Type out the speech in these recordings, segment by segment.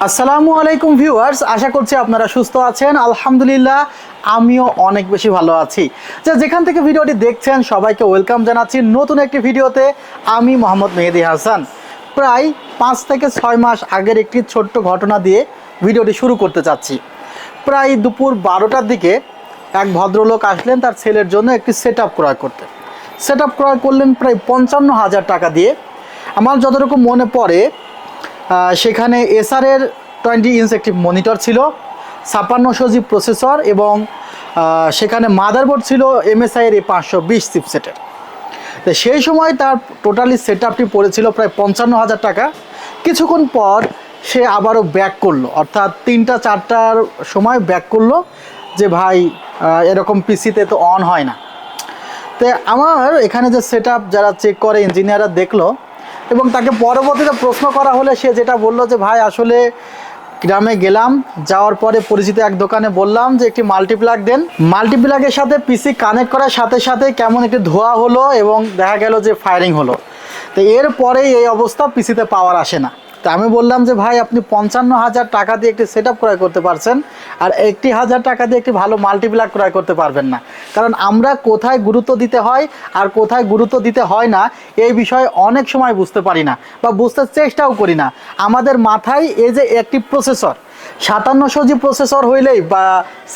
আসসালামু আলাইকুম ভিউয়ার্স, আশা করছি আপনারা সুস্থ আছেন। আলহামদুলিল্লাহ আমিও অনেক বেশি ভালো আছি। যেখান থেকে ভিডিওটি দেখছেন সবাইকে ওয়েলকাম জানাচ্ছি নতুন একটি ভিডিওতে। আমি মোহাম্মদ মেহেদি হাসান। প্রায় 5 থেকে 6 মাস আগের একটি ছোট্ট ঘটনা দিয়ে ভিডিওটি শুরু করতে চাচ্ছি। প্রায় দুপুর 12টার দিকে এক ভদ্রলোক আসলেন তার ছেলের জন্য একটি সেট আপ ক্রয় করতে। সেট আপ ক্রয় করলেন প্রায় 55,000 টাকা দিয়ে। আমার যতটুকু মনে পড়ে সেখানে এসআরের 20 ইঞ্চ একটি মনিটর ছিল, 5600 প্রসেসর এবং সেখানে মাদারবোর্ড ছিল MSI-এর A520 চিপসেটের। তো সেই সময় তার টোটালি সেট আপটি পড়েছিল প্রায় 55,000 টাকা। কিছুক্ষণ পর সে আবারও ব্যাক করলো, অর্থাৎ 3টা-4টার সময় ব্যাক করলো যে ভাই এরকম পিসিতে তো অন হয় না। তো আমার এখানে যে সেট আপ যারা চেক করে ইঞ্জিনিয়াররা দেখলো এবং তাকে পরবর্তীতে প্রশ্ন করা হলে সে যেটা বলল যে ভাই আসলে গ্রামে গেলাম, যাওয়ার পরে পরিচিত এক দোকানে বললাম যে একটি মাল্টিপ্লাগ দেন। মাল্টিপ্লাগের সাথে পিসি কানেক্ট করার সাথে সাথে কেমন একটি ধোয়া হলো এবং দেখা গেল যে ফায়ারিং হলো। তো এরপরেই এই অবস্থা, পিসিতে পাওয়ার আসে না। তা আমি বললাম যে ভাই আপনি 55,000 টাকা দিয়ে একটি সেট আপ ক্রয় করতে পারছেন, আর 80,000 টাকা দিয়ে একটি ভালো মাল্টিপ্লাগ ক্রয় করতে পারবেন না। কারণ আমরা কোথায় গুরুত্ব দিতে হয় আর কোথায় গুরুত্ব দিতে হয় না এই বিষয়ে অনেক সময় বুঝতে পারি না বা বুঝতে চেষ্টাও করি না। আমাদের মাথায় এই যে একটি প্রসেসর 5700 প্রসেসর হইলেই বা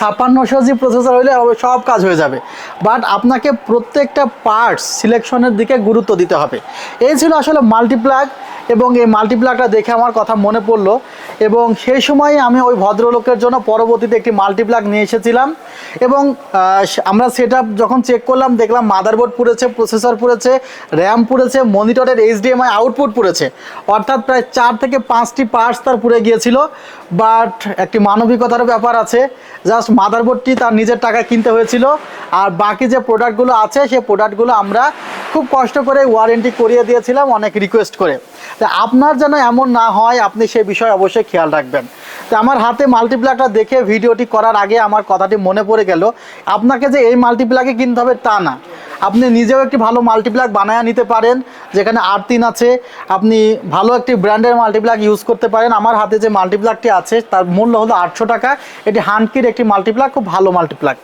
5600 প্রসেসর হইলে সব কাজ হয়ে যাবে, বাট আপনাকে প্রত্যেকটা পার্টস সিলেকশনের দিকে গুরুত্ব দিতে হবে। এই ছিল আসলে মাল্টিপ্লাগ, এবং এই মাল্টিপ্লাগটা দেখে আমার কথা মনে পড়লো এবং সেই সময় আমি ওই ভদ্রলোকের জন্য পরবর্তীতে একটি মাল্টিপ্লাগ নিয়ে এসেছিলাম। এবং আমরা সেট আপ যখন চেক করলাম দেখলাম মাদারবোর্ড পুড়েছে, প্রসেসর পুড়েছে, র্যাম পুড়েছে, মনিটরের HDMI আউটপুট পুড়েছে, অর্থাৎ প্রায় 4 থেকে 5টি পার্টস তার পুড়ে গিয়েছিল। বাট একটি মানবিকতার ব্যাপার আছে, জাস্ট মাদারবোর্ডটি তার নিজের টাকায় কিনতে হয়েছিল, আর বাকি যে প্রোডাক্টগুলো আছে সেই প্রোডাক্টগুলো আমরা খুব কষ্ট করে ওয়ারেন্টি করিয়ে দিয়েছিলাম অনেক রিকোয়েস্ট করে। তা আপনার যেন এমন না হয় আপনি সে বিষয়ে অবশ্যই খেয়াল রাখবেন। তো আমার হাতে মাল্টিপ্লাগটা দেখে ভিডিওটি করার আগে আমার কথাটি মনে পড়ে গেল, আপনাকে যে এই মাল্টিপ্লাগে কিনতে হবে তা না, আপনি নিজেও একটি ভালো মাল্টিপ্লাগ বানায় নিতে পারেন যেখানে R3 আছে। আপনি ভালো একটি ব্র্যান্ডের মাল্টিপ্লাগ ইউজ করতে পারেন। আমার হাতে যে মাল্টিপ্লাগটি আছে তার মূল্য হলো 800 টাকা। এটি হানকির একটি মাল্টিপ্লাগ, খুব ভালো মাল্টিপ্লাগ।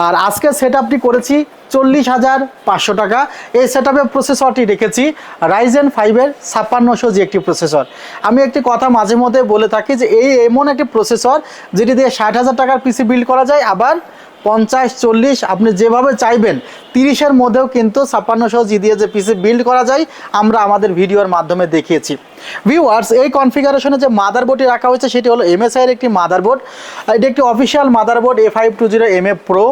আর আজকে সেট আপটি করেছি 40,500 টাকা। এই সেট আপে প্রসেসরটি রেখেছি Ryzen 5-এর 5600 একটি প্রসেসর। আমি একটি কথা মাঝে মধ্যে বলে থাকি যে এই এমন একটি প্রসেসর যেটি দিয়ে 60,000 টাকার পিসি বিল্ড করা যায়, আবার 50-40 আপনি যেভাবে চাইবেন 30-এর মধ্যেও কিন্তু 5600 দিয়ে যে পিসি বিল্ড করা যায় আমরা আমাদের ভিডিওর মাধ্যমে দেখিয়েছি। ভিউয়ার্স, এই কনফিগারেশনে যে মাদারবোর্ডটি রাখা হয়েছে সেটি হলো MSI-এর একটি মাদারবোর্ড। এটি একটি অফিসিয়াল মাদারবোর্ড A520MF Pro।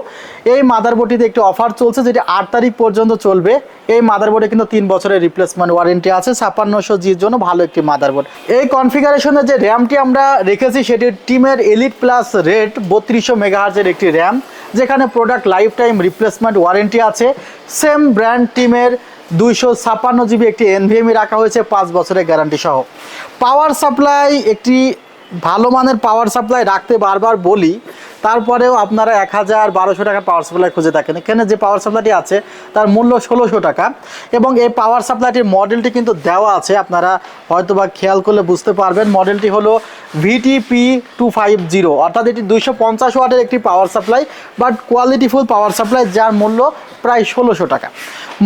এই মাদারবোর্ডটিতে একটি অফার চলছে যেটি 8 তারিখ পর্যন্ত চলবে। এই মাদারবোর্ডে কিন্তু 3 বছরের রিপ্লেসমেন্ট ওয়ারেন্টি আছে। 5600Gর জন্য ভালো একটি মাদারবোর্ড। এই কনফিগারেশনে যে র্যামটি আমরা রেখেছি সেটি টিমের এলিট প্লাস রেড 3200 মেগাহার্জের একটি র্যাম, যেখানে product life time replacement warranty আছে। সেম ব্র্যান্ড টিমের 256GB একটি NVMe রাখা হয়েছে 5 বছরের গ্যারান্টি সহ। পাওয়ার সাপ্লাই একটি ভালো মানের পাওয়ার সাপ্লাই রাখতে বারবার বলি, তারপরেও আপনারা 1000-1200 টাকা পাওয়ার সাপ্লাই খুঁজে থাকেন। এখানে যে পাওয়ার সাপ্লাইটি আছে তার মূল্য 1600 টাকা, এবং এই পাওয়ার সাপ্লাইটির মডেলটি কিন্তু দেওয়া আছে, আপনারা হয়তোবা খেয়াল করলে বুঝতে পারবেন। মডেলটি হলো VTP250, অর্থাৎ এটি 250 ওয়াটের একটি power supply, but qualityful power supply, যার মূল্য প্রায় 1600 টাকা।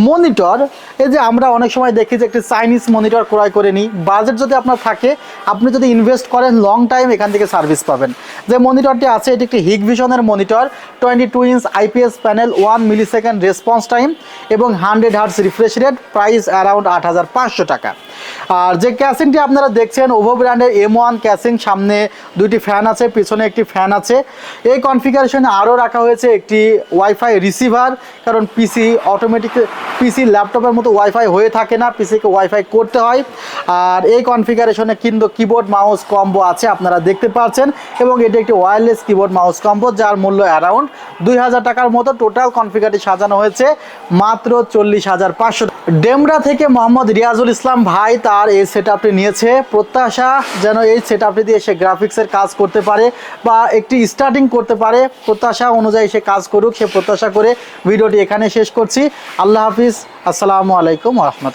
মনিটর, এই যে আমরা অনেক সময় দেখি যে একটি চাইনিজ মনিটর ক্রয় করে নিই, বাজেট যদি আপনার থাকে, আপনি যদি ইনভেস্ট করেন লং টাইম এখান থেকে সার্ভিস পাবেন। যে মনিটরটি আছে এটি একটি 𝐒𝐄𝐋𝐋 monitor, 22 inch IPS panel, 1 millisecond response time এবং 100 hertz refresh rate, price around 8500 টাকা। আর যে ক্যাসিংটি আপনারা দেখছেন ওভো ব্র্যান্ডের M1 ক্যাসিং, সামনে 2টি ফ্যান আছে, পিছনে একটি ফ্যান আছে। এই কনফিগারেশনে আরও রাখা হয়েছে একটি ওয়াইফাই রিসিভার, কারণ পিসি অটোমেটিক, পিসি ল্যাপটপের মতো ওয়াইফাই হয়ে থাকে না, পিসিকে ওয়াইফাই করতে হয়। আর এই কনফিগারেশনে কিন্তু কিবোর্ড মাউস কম্বো আছে, আপনারা দেখতে পাচ্ছেন, এবং এটি একটি ওয়্যারলেস কিবোর্ড মাউস কম্বো, যার মূল্য অ্যারাউন্ড 2000 টাকার মতো। টোটাল কনফিগারটি সাজানো হয়েছে মাত্র 40,500। ডেমরা থেকে মোহাম্মদ রিয়াজুল ইসলাম ভাই তার এই সেট আপটি নিয়েছে। প্রত্যাশা যেন এই সেট আপটি দিয়ে সে গ্রাফিক্সের কাজ করতে পারে বা একটি স্টার্টিং করতে পারে, প্রত্যাশা অনুযায়ী সে কাজ করুক, সে প্রত্যাশা করে ভিডিওটি এখানে শেষ করছি। আল্লাহ হাফিজ, আসসালামু আলাইকুম ওয়া রাহমাতুল্লাহ।